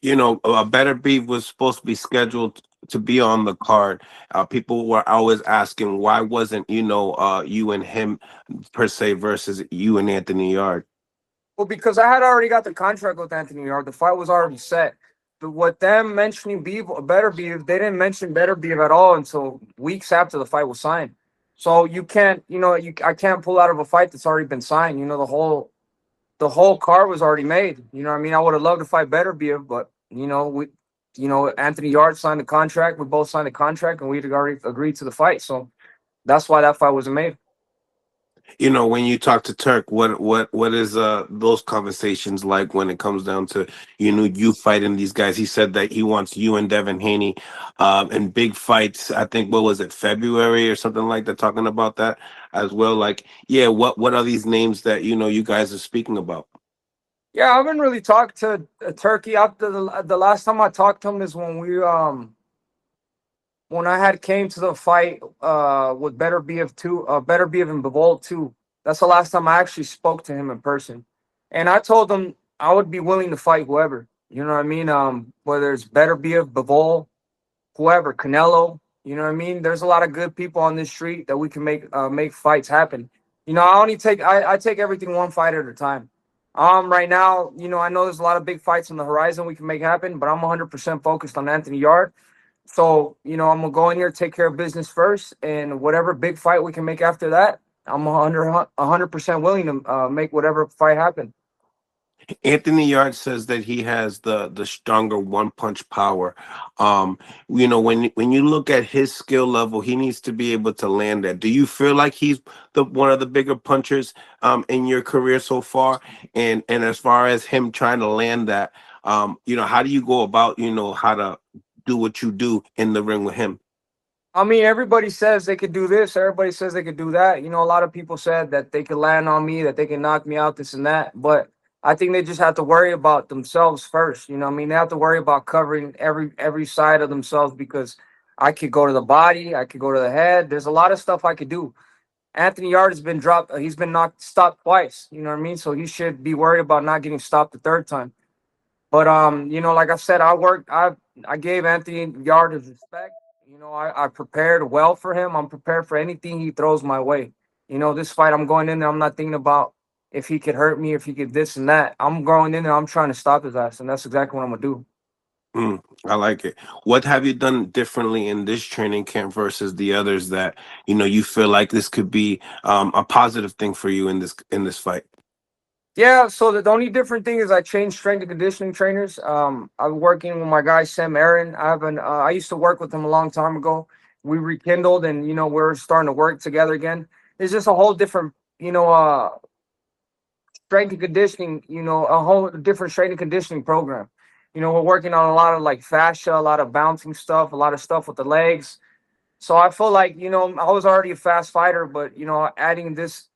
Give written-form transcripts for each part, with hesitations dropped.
Beterbiev was supposed to be scheduled to be on the card. People were always asking why wasn't you and him per se versus you and Anthony Yard. Well, because I had already got the contract with Anthony Yarde. The fight was already set. But with them mentioning Beterbiev, they didn't mention Beterbiev at all until weeks after the fight was signed. So you can't, I can't pull out of a fight that's already been signed. The whole card was already made. You know what I mean? I would have loved to fight Beterbiev, but Anthony Yarde signed the contract. We both signed the contract, and we'd already agreed to the fight. So that's why that fight wasn't made. When you talk to Turk, what is those conversations like when it comes down to you fighting these guys? He said that he wants you and Devin Haney in big fights. I think, what was it, February or something like that, talking about that as well. Like, yeah, what are these names that you guys are speaking about? Yeah, I haven't really talked to Turkey after the last time I talked to him is when I had came to the fight with Beterbiev and Bivol too. That's the last time I actually spoke to him in person, and I told him I would be willing to fight whoever. You know what I mean? Whether it's Beterbiev, Bivol, whoever, Canelo. You know what I mean? There's a lot of good people on this street that we can make fights happen. I take everything one fight at a time. Right now, I know there's a lot of big fights on the horizon we can make happen, but I'm 100% focused on Anthony Yard. So, I'm gonna go in here, take care of business first, and whatever big fight we can make after that, I'm 100% willing to make whatever fight happen. Anthony Yard says that he has the stronger one punch power. When you look at his skill level, he needs to be able to land that. Do you feel like he's the one of the bigger punchers in your career so far? And as far as him trying to land that, how do you go about how to do what you do in the ring with him? I mean, everybody says they could do this. Everybody says they could do that. A lot of people said that they could land on me, that they can knock me out, this and that. But I think they just have to worry about themselves first. You know what I mean? They have to worry about covering every side of themselves because I could go to the body, I could go to the head. There's a lot of stuff I could do. Anthony Yard has been dropped. He's been knocked stopped twice. You know what I mean? So he should be worried about not getting stopped the third time. But like I said, I gave Anthony Yard his respect. I prepared well for him. I'm prepared for anything he throws my way. This fight I'm going in there, I'm not thinking about if he could hurt me, if he could this and that. I'm going in there, I'm trying to stop his ass, and that's exactly what I'm gonna do. I like it. What have you done differently in this training camp versus the others that you feel like this could be a positive thing for you in this fight? Yeah, so the only different thing is I changed strength and conditioning trainers. I'm working with my guy Sam Aaron. I used to work with him a long time ago. We rekindled, and we're starting to work together again. It's just a whole different, strength and conditioning. A whole different strength and conditioning program. We're working on a lot of like fascia, a lot of bouncing stuff, a lot of stuff with the legs. So I feel like, I was already a fast fighter, but adding this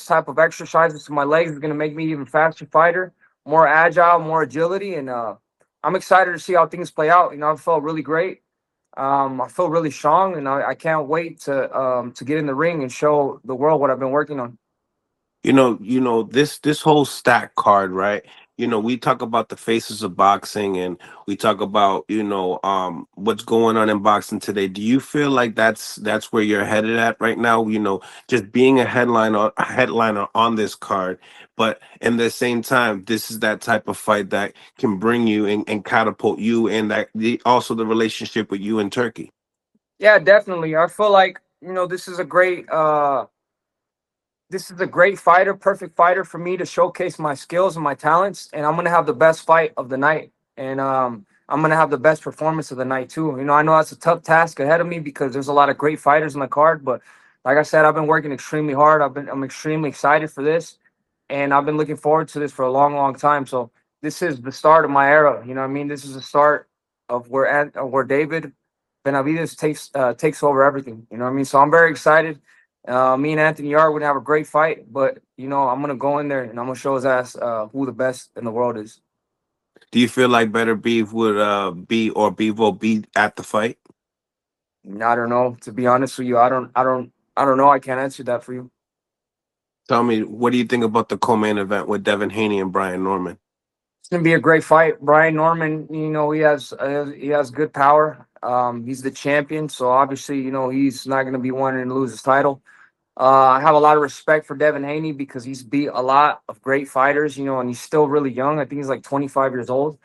type of exercises to my legs is gonna make me even faster fighter, more agile, more agility, and I'm excited to see how things play out. I felt really great. I feel really strong, and I can't wait to get in the ring and show the world what I've been working on. This whole stack card, right? We talk about the faces of boxing, and we talk about what's going on in boxing today. Do you feel like that's where you're headed at right now? Just being a headliner on this card, but in the same time, this is that type of fight that can bring you and catapult you, and also the relationship with you and Turkey. Yeah, definitely. I feel like this is a great fighter, perfect fighter for me to showcase my skills and my talents. And I'm gonna have the best fight of the night, and I'm gonna have the best performance of the night too. I know that's a tough task ahead of me because there's a lot of great fighters in the card. But like I said, I've been working extremely hard. I'm extremely excited for this, and I've been looking forward to this for a long, long time. So this is the start of my era. You know what I mean? This is the start of where David Benavidez takes over everything. You know what I mean? So I'm very excited. Me and Anthony Yarde would have a great fight, but I'm gonna go in there and I'm gonna show his ass who the best in the world is. Do you feel like Better Beef would be or Bivol be at the fight? I don't know. To be honest with you, I don't know. I can't answer that for you. Tell me, what do you think about the co-main event with Devin Haney and Brian Norman? It's gonna be a great fight. Brian Norman, he has good power. He's the champion, so obviously, he's not gonna be wanting to lose his title. I have a lot of respect for Devin Haney because he's beat a lot of great fighters, and he's still really young. I think he's like 25 years old.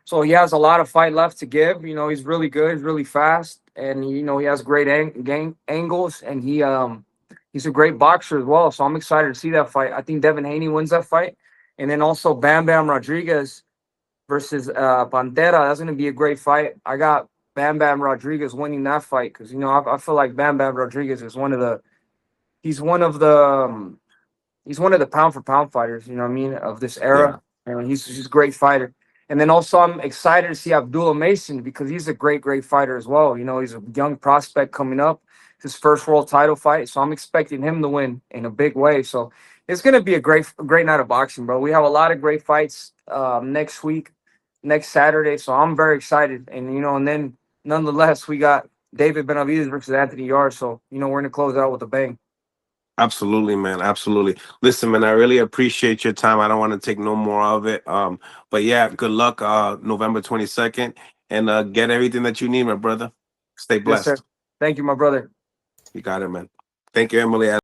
So he has a lot of fight left to give. He's really good, he's really fast, and he has great angles, and he's a great boxer as well. So I'm excited to see that fight. I think Devin Haney wins that fight, and then also Bam Bam Rodriguez versus Pantera. That's gonna be a great fight. I got Bam Bam Rodriguez winning that fight because I feel like Bam Bam Rodriguez is he's one of the he's one of the pound for pound fighters, you know what I mean, of this Yeah, era. And he's a great fighter. And then also I'm excited to see Abdullah Mason because he's a great fighter as well. He's a young prospect coming up, his first world title fight. So I'm expecting him to win in a big way. So it's gonna be a great night of boxing, bro. We have a lot of great fights next week, next Saturday. So I'm very excited. And then nonetheless we got David Benavidez versus Anthony Yarde. So we're gonna close out with a bang. absolutely, man. Absolutely. Listen, man, I really appreciate your time. I don't want to take no more of it. But yeah, good luck November 22nd, and get everything that you need, my brother. Stay Yes, sir. blessed. Thank you, my brother. You got it, man. Thank you, Emily.